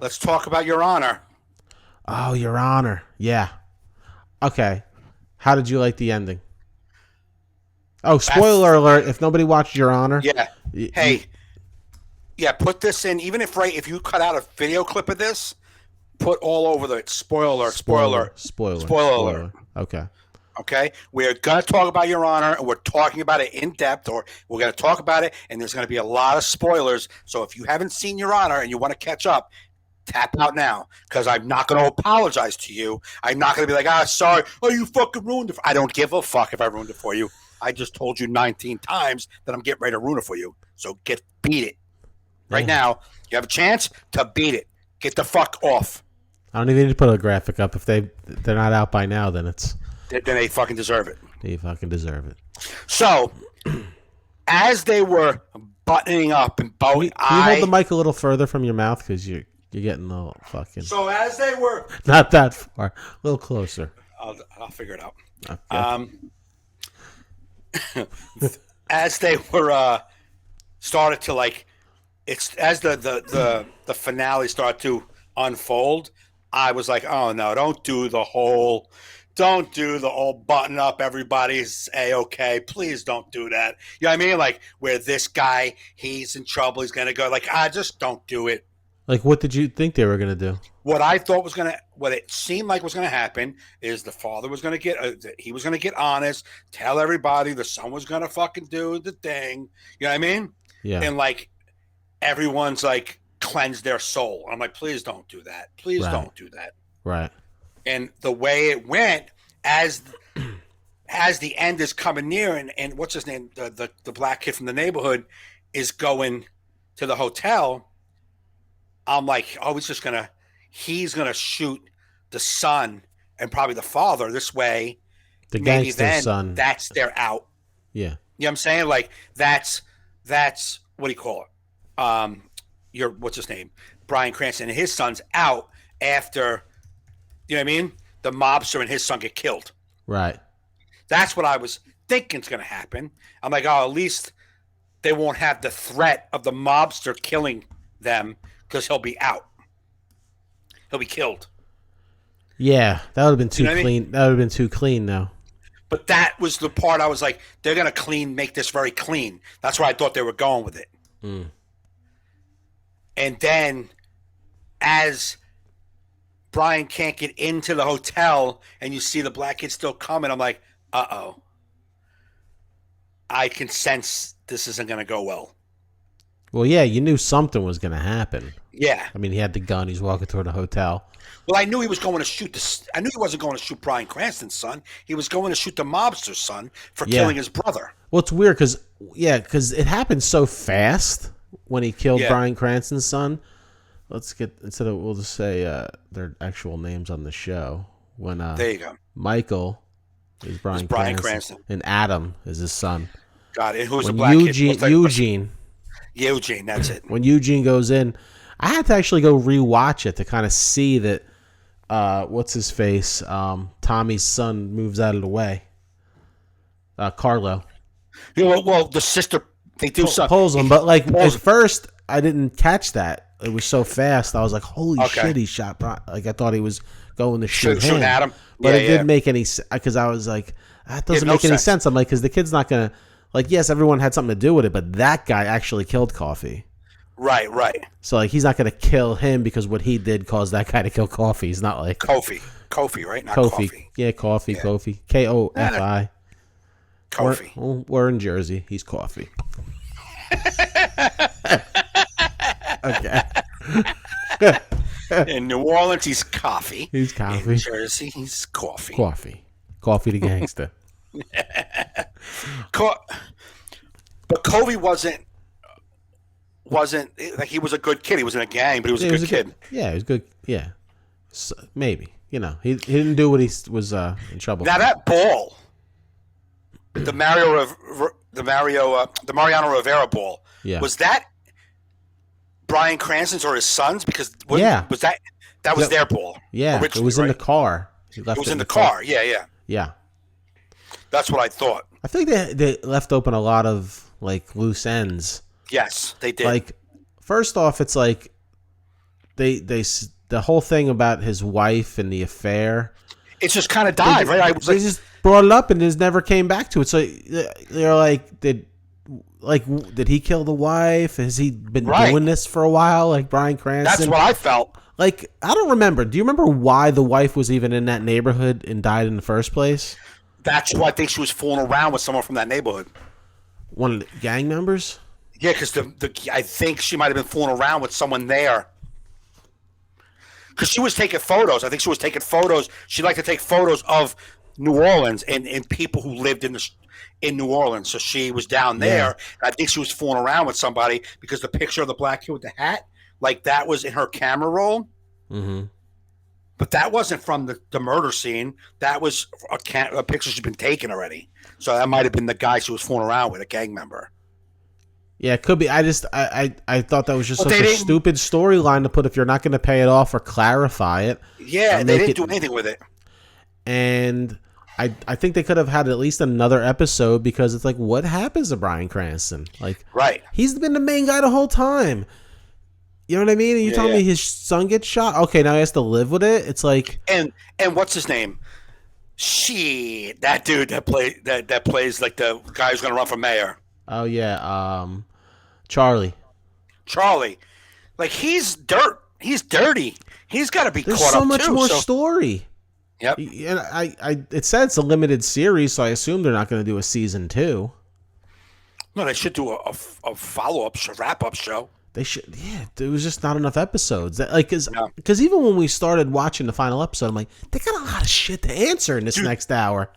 let's talk about Your Honor. Oh, Your Honor. Yeah. Okay. How did you like the ending? Oh, spoiler alert! If nobody watched Your Honor, Yeah. Hey, yeah, put this in. Even if you cut out a video clip of this, put all over the spoiler, spoiler, spoiler alert. Okay. Okay, we're going to talk about Your Honor, and we're talking about it in depth, or we're going to talk about it, and there's going to be a lot of spoilers. So if you haven't seen Your Honor and you want to catch up, tap out now, because I'm not going to apologize to you. I'm not going to be like, sorry, you fucking ruined it. I don't give a fuck if I ruined it for you. I just told you 19 times that I'm getting ready to ruin it for you. So beat it. Right now, you have a chance to beat it. Get the fuck off. I don't even need to put a graphic up. If they're not out by now, then they fucking deserve it. They fucking deserve it. So, as they were buttoning up and bowing, can you hold the mic a little further from your mouth, because you're getting a little fucking. So as they were not that far, a little closer. I'll figure it out. Okay. As they were started to it's as the finale started to unfold, I was like, oh no, don't do the whole button up, everybody's A-okay. Please don't do that. You know what I mean? Like, where this guy, he's in trouble, he's gonna go, just don't do it. Like, what did you think they were gonna do? What it seemed like was gonna happen is the father was gonna he was gonna get honest, tell everybody the son was gonna fucking do the thing. You know what I mean? Yeah. And everyone's cleanse their soul. I'm like, please don't do that. Please don't do that. Right. And the way it went, as the end is coming near, and what's his name, the black kid from the neighborhood is going to the hotel, I'm like, oh, he's gonna shoot the son and probably the father. This way, the gangster son. That's their out. Yeah. You know what I'm saying? That's what do you call it? What's his name? Bryan Cranston and his son's out after, you know what I mean? The mobster and his son get killed. Right. That's what I was thinking is going to happen. I'm like, oh, at least they won't have the threat of the mobster killing them, because he'll be out. He'll be killed. Yeah, that would have been too clean. I mean? That would have been too clean, though. But that was the part I was like, they're going to make this very clean. That's where I thought they were going with it. Mm. And then, as Brian can't get into the hotel and you see the black kid still coming, I'm like, uh-oh. I can sense this isn't going to go well. Well, yeah, you knew something was going to happen. Yeah. I mean, he had the gun. He's walking toward the hotel. Well, I knew he was going to shoot I knew he wasn't going to shoot Bryan Cranston's son. He was going to shoot the mobster's son for killing his brother. Well, it's weird because it happened so fast when he killed Bryan Cranston's son. We'll just say their actual names on the show. When there you go. Michael is Bryan Cranston, and Adam is his son. Got it. Who's the black kid? Eugene, that's it. When Eugene goes in, I had to actually go rewatch it to kind of see that what's his face? Tommy's son moves out of the way. Carlo. Well, the sister, they do something. Pulls him, but at first I didn't catch that. It was so fast. I was like, holy shit, he shot Brian. I thought he was going to shoot him. Adam. But it didn't make any sense, because I was like, that doesn't make any sense. I'm like, because the kid's not going to, yes, everyone had something to do with it, but that guy actually killed Coffee. Right. So, he's not going to kill him because what he did caused that guy to kill Coffee. He's not like... Kofi, right? Not Coffee. Yeah, Coffee, yeah. Kofi. Kofi. Kofi. We're in Jersey. He's Coffee. Okay. In New Orleans, he's Coffee. He's Coffee. In Jersey, he's Coffee. Coffee the gangster. But Kobe wasn't like, he was a good kid. He was in a gang, but he was a good kid. He was good. Yeah, so, maybe he didn't do what he was in trouble. Now for. That ball, the Mariano Rivera ball, was that Bryan Cranston's or his son's? Because was that was their ball? Yeah, it was in the car. It was in the car. Yeah. That's what I thought. I think they left open a lot of loose ends. Yes, they did. First off, it's the whole thing about his wife and the affair. It's just kind of died, right? I was They like, just brought it up and just never came back to it. So they're like, did he kill the wife? Has he been doing this for a while? Like Bryan Cranston? That's what I felt. Like, I don't remember. Do you remember why the wife was even in that neighborhood and died in the first place? That's why I think she was fooling around with someone from that neighborhood. One of the gang members? Yeah, because I think she might have been fooling around with someone there. Because she was taking photos. I think she was taking photos. She liked to take photos of New Orleans and people who lived in New Orleans. So she was down there. Yeah. And I think she was fooling around with somebody because the picture of the black kid with the hat, like that was in her camera roll. Mm-hmm. But that wasn't from the murder scene. That was a picture she'd been taken already. So that might have been the guy she was fooling around with, a gang member. Yeah, it could be. I thought that was just such a stupid storyline to put if you're not going to pay it off or clarify it. Yeah, they didn't do anything with it. And I think they could have had at least another episode because it's like, what happens to Bryan Cranston? Like, right. He's been the main guy the whole time. You know what I mean? And you telling me his son gets shot? Okay, now he has to live with it. It's like, and what's his name? That dude that plays like the guy who's going to run for mayor. Oh yeah, Charlie. Like he's dirty. He's got to be There's caught so up much too. more story. Yep. And it said it's a limited series, so I assume they're not going to do a season 2. No, they should do a follow up wrap up show. They should. Yeah, there was just not enough episodes. Because even when we started watching the final episode, I'm like, they got a lot of shit to answer in this next hour.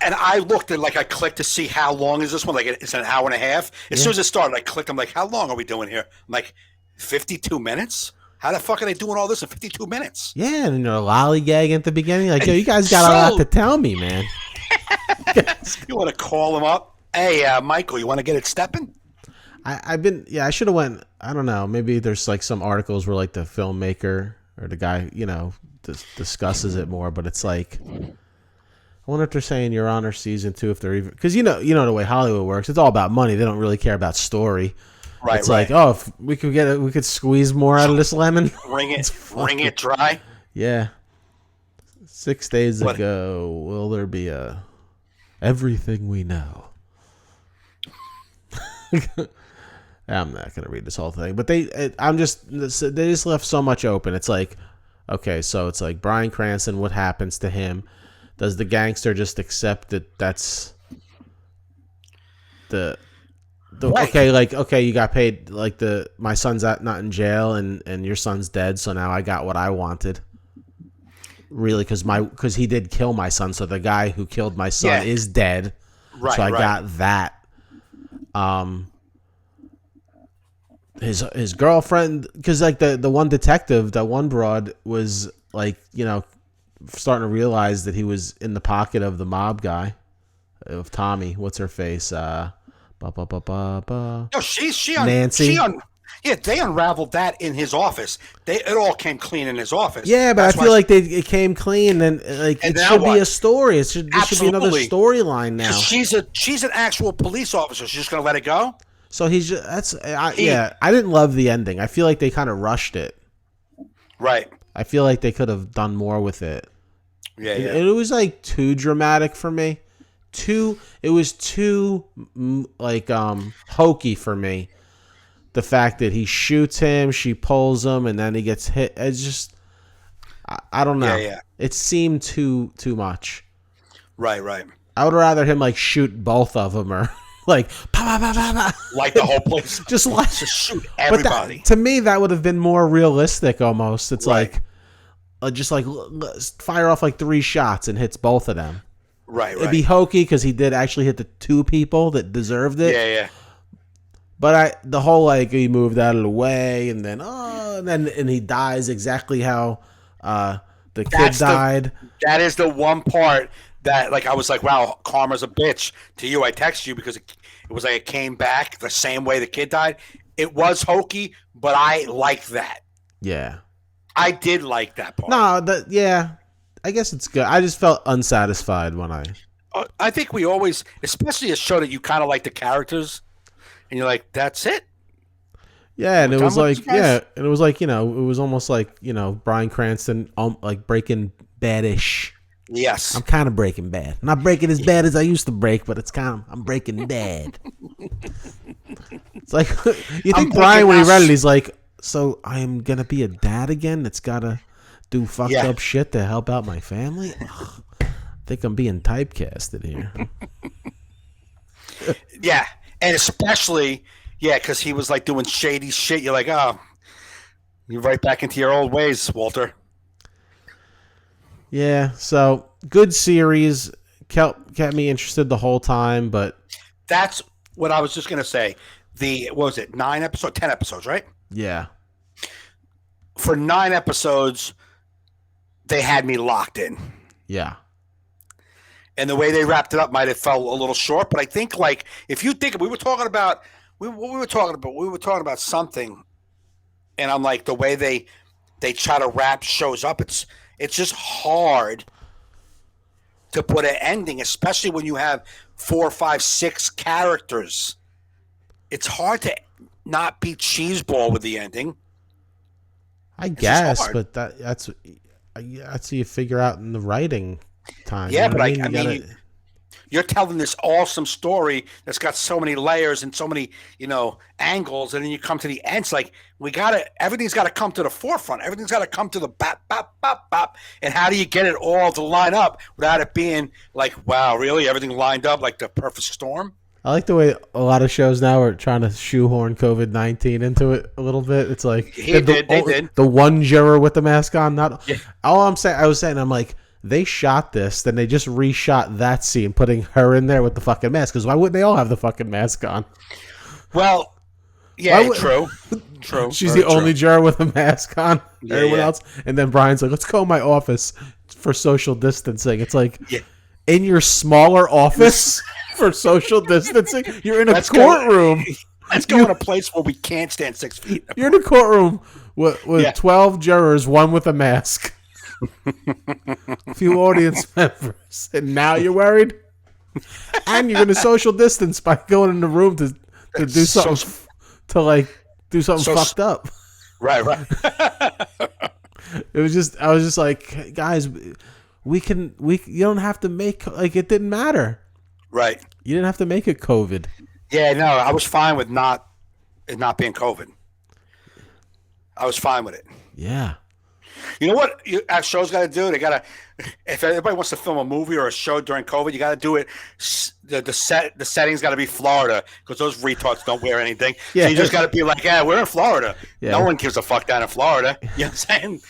And I looked at, I clicked to see how long is this one. Like, it's an hour and a half. As soon as it started, I clicked. I'm like, how long are we doing here? I'm like, 52 minutes? How the fuck are they doing all this in 52 minutes? Yeah, and they're lollygagging at the beginning. Like, yo, you guys got a lot to tell me, man. You want to call them up? Hey, Michael, you want to get it stepping? I should have went, I don't know, maybe there's like some articles where like the filmmaker or the guy, discusses it more, but it's like, I wonder if they're saying Your Honor season 2 if they're even, because you know the way Hollywood works. It's all about money. They don't really care about story. Right. It's like, oh, if we could squeeze more out of this lemon. Wring it dry. Yeah. 6 days ago, will there be a everything we know? I'm not gonna read this whole thing, but they just left so much open. It's like, okay, so it's like Bryan Cranston. What happens to him? Does the gangster just accept that that's the right. okay, you got paid, like my son's not in jail and your son's dead, so now I got what I wanted. Really, because he did kill my son, so the guy who killed my son is dead. Right. So I got that. His girlfriend, because like the one detective, that one broad was like, starting to realize that he was in the pocket of the mob guy, of Tommy. What's her face? No, Nancy. They unraveled that in his office. It all came clean in his office. Yeah, but I feel like it came clean, and it should be a story. This should be another storyline now. She's an actual police officer. She's just gonna let it go. So I didn't love the ending. I feel like they kind of rushed it. Right. I feel like they could have done more with it. Yeah. It was like too dramatic for me. It was too hokey for me. The fact that he shoots him, she pulls him, and then he gets hit. It's just, I don't know. Yeah. It seemed too much. Right. I would rather him shoot both of them, or like like the whole place. just shoot everybody. But to me, that would have been more realistic. Almost, it's like fire off 3 shots and hits both of them. Right. It'd be hokey because he did actually hit the 2 people that deserved it. Yeah. But the whole he moved out of the way, and then and he dies exactly how the kid died. That is the one part that I was like, wow, karma's a bitch. To you, I texted you because it was it came back the same way the kid died. It was hokey, but I liked that. Yeah, I did like that part. No, I guess it's good. I just felt unsatisfied when I think we always, especially a show that you kind of like the characters. And you're like, that's it? Yeah, and We're it done was with like, this, guys? it was like, it was almost like, Bryan Cranston, like Breaking Bad-ish. I'm Yes. kind of Breaking Bad. Not breaking as bad as I used to break, but I'm Breaking Bad. It's like, you I'm think Brian, breaking when he read it, us. he's like, so I'm going to be a dad again that's got to do fucked Yeah. up shit to help out my family? Ugh, I think I'm being typecasted here. Yeah. And especially, yeah, because he was like doing shady shit. You're like, oh, you're right back into your old ways, Walter. Yeah, so good series. Kept me interested the whole time, but That's what I was just gonna say. What was it? 9 episodes, 10 episodes, right? yeah. For 9 episodes, they had me locked in. Yeah. And the way they wrapped it up might have felt a little short, but I think like if you think we were talking about we were talking about something, and I'm like the way they try to wrap shows up, it's just hard to put an ending, especially when you have 4, 5, 6 characters. It's hard to not be cheeseball with the ending. I It's just guess, hard. but that's what you figure out in the writing time. You Yeah, know but what I mean? I You mean, gotta. you're telling this awesome story that's got so many layers and so many, angles, and then you come to the end. It's like everything's gotta come to the forefront. Everything's gotta come to the bop, bop, bop, bop. And how do you get it all to line up without it being like, wow, really? Everything lined up like the perfect storm? I like the way a lot of shows now are trying to shoehorn COVID-19 into it a little bit. It's like They did. the one juror with the mask on. Not Yeah. all I was saying. I'm like, they shot this, then they just reshot that scene, putting her in there with the fucking mask. Because why wouldn't they all have the fucking mask on? Well, yeah, true. She's Very the only true. juror with a mask on. Yeah, Everyone yeah. else, and then Brian's like, "Let's go to my office for social distancing." It's like, Yeah. in your smaller office for social distancing, you're in a Let's go. courtroom. Let's go in a place where we can't stand 6 feet. You're in a courtroom with Yeah. 12 jurors, one with a mask, a few audience members, and now you're worried. And you're going to social distance by going in the room to do something do something fucked up. Right. I was just like, guys, you don't have to make like it didn't matter. Right. You didn't have to make it COVID. Yeah, no, I was fine with it not being COVID. I was fine with it. Yeah. You know what our show's got to do? They got to, if anybody wants to film a movie or a show during COVID, you got to do it. The setting's got to be Florida because those retards don't wear anything. Yeah. So you just got to be like, yeah, we're in Florida. Yeah. No one gives a fuck down in Florida. You know what I'm saying?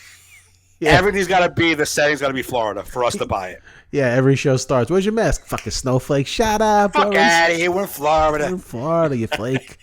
Yeah. Everything's got to be, the setting's got to be Florida for us to buy it. Yeah, every show starts. Where's your mask? Fucking snowflake. Shut up. Fuck out of here. We're in Florida. We're in Florida, you flake.